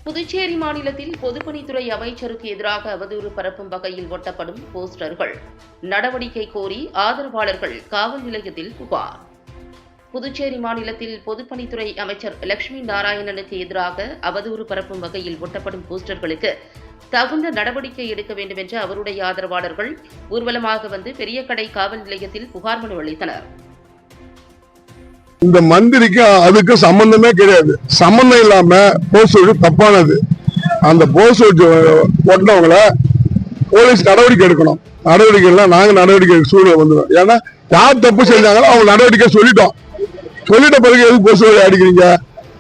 புதுச்சேரி மாநிலத்தில் பொதுப்பணித்துறை அமைச்சருக்கு எதிராக அவதூறு பரப்பும் வகையில் ஒட்டப்படும் போஸ்டர்கள் நடவடிக்கை கோரி ஆதரவாளர்கள் காவல் நிலையத்தில் புகார். புதுச்சேரி மாநிலத்தில் பொதுப்பணித்துறை அமைச்சர் லட்சுமி நாராயணனுக்கு எதிராக அவதூறு பரப்பும் வகையில் ஒட்டப்படும் போஸ்டர்களுக்கு தகுந்த நடவடிக்கை எடுக்க வேண்டும் என்று அவருடைய ஆதரவாளர்கள் ஊர்வலமாக வந்து பெரியகடை காவல் நிலையத்தில் புகார் மனு அளித்தனர். இந்த மந்திரிக்கு அதுக்கு சம்பந்தமே கிடையாது. சம்பந்தம் இல்லாம போஸ்ட் தப்பானது. அந்த போஸ்ட் போட்டவங்கள போலீஸ் நடவடிக்கை எடுக்கணும். நடவடிக்கை எல்லாம் நாங்க நடவடிக்கை சூழ்நிலை வந்துடும். ஏன்னா யார் தப்பு செஞ்சாங்களோ அவங்க நடவடிக்கை சொல்லிட்ட பிறகு எதுக்கு போஸ்ட் அடிக்கிறீங்க?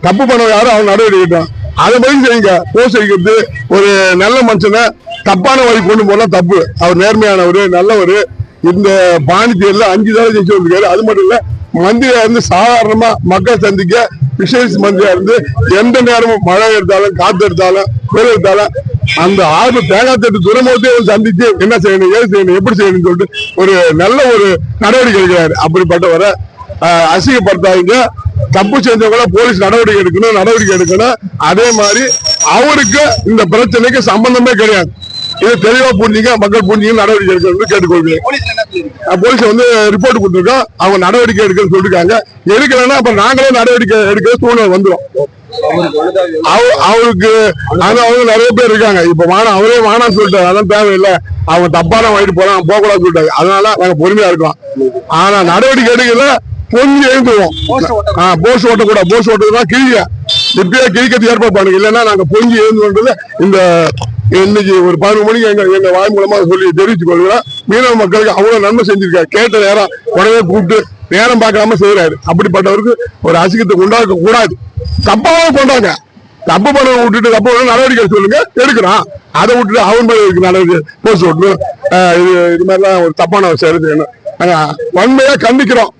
தப்பு பண்ண யாரும் அவங்க நடவடிக்கை எடுக்கணும். அதை மாதிரி செய்யுங்க. போஸ்ட் அடிக்கிறது ஒரு நல்ல மனுஷனை தப்பான வழி கொண்டு போனா தப்பு. அவர் நேர்மையானவர், நல்லவர். இந்த பாண்டிச்சேரியில 5 தடவை ஜெயிச்சு வந்திருக்காரு. அது மட்டும் இல்ல, மந்திரியா இருந்து சாதாரணமா மக்கள் சந்திக்க பிஷரிஸ் மந்திரியா இருந்து எந்த நேரமும் மழை எடுத்தாலும் காத்து எடுத்தாலும் புயல் எடுத்தாலும் அந்த தேங்காய் தட்டு துறைமுகத்தை சந்திச்சு என்ன செய்யணும், ஏது செய்யணும், எப்படி செய்யணும்னு சொல்லிட்டு ஒரு நல்ல ஒரு நடவடிக்கை எடுக்கிறாரு. அப்படிப்பட்டவரை அசிங்கப்படுத்தாதீங்க. தப்பு செஞ்சவங்கள போலீஸ் நடவடிக்கை எடுக்கணும். அதே மாதிரி அவருக்கு இந்த பிரச்சனைக்கு சம்பந்தமே கிடையாது. இது தெளிவா புரிஞ்சுங்க, மக்கள் புரிஞ்சுங்க, நடவடிக்கை எடுக்கிறது கேட்டுக்கொள்கிறேன். போலீஸ் வந்து ரிப்போர்ட் கொடுத்துருக்கோம். அவங்க நடவடிக்கை எடுக்கிறது சொல்லிருக்காங்க. எடுக்கலன்னா அப்ப நாங்களே நடவடிக்கை எடுக்கிற சூழ்நிலை வந்துடும். அவருக்கு அவங்க நிறைய பேர் இருக்காங்க. இப்ப அவரே வேணாம் சொல்லிட்டாரு. அதான் தேவையில்லை, அவங்க தப்பான வழிட்டு போறாங்க, போகக்கூடாது சொல்லிட்டாரு. அதனால நாங்க பொறுமையா இருக்கோம். ஆனா நடவடிக்கை எடுக்கல கொஞ்சம் எழுந்துருவோம். போஸ்ட் ஓட்டக்கூடாது. போஸ்ட் ஓட்டுறதுதான் கிழிய இப்பயே கிழிக்கிறது ஏற்பாடு பண்ணுங்க. இல்லைன்னா நாங்க பொங்கி எழுந்துன்றது இந்த இன்னைக்கு ஒரு 11 மணிக்கு எங்க வாய் மூலமா சொல்லி தெரிவித்துக் கொள்கிறோம். மீனவ மக்களுக்கு அவ்வளவு நன்மை செஞ்சிருக்காரு. கேட்ட நேரம் உடனே கூப்பிட்டு நேரம் பார்க்காம செய்யறாரு. அப்படிப்பட்டவருக்கு ஒரு அசிங்கத்தை உண்டாக்க கூடாது. தப்பாவே கொண்டாங்க. தப்பு பண்ண விட்டுட்டு தப்பு நடவடிக்கை சொல்லுங்க, எடுக்கிறான். அதை விட்டுட்டு அவன் மேல நடவடிக்கை போஸ்ட் ஓட்டணும். இது மாதிரிலாம் ஒரு தப்பான செயல் செய்யணும். நாங்க வன்மையா கண்டிக்கிறோம்.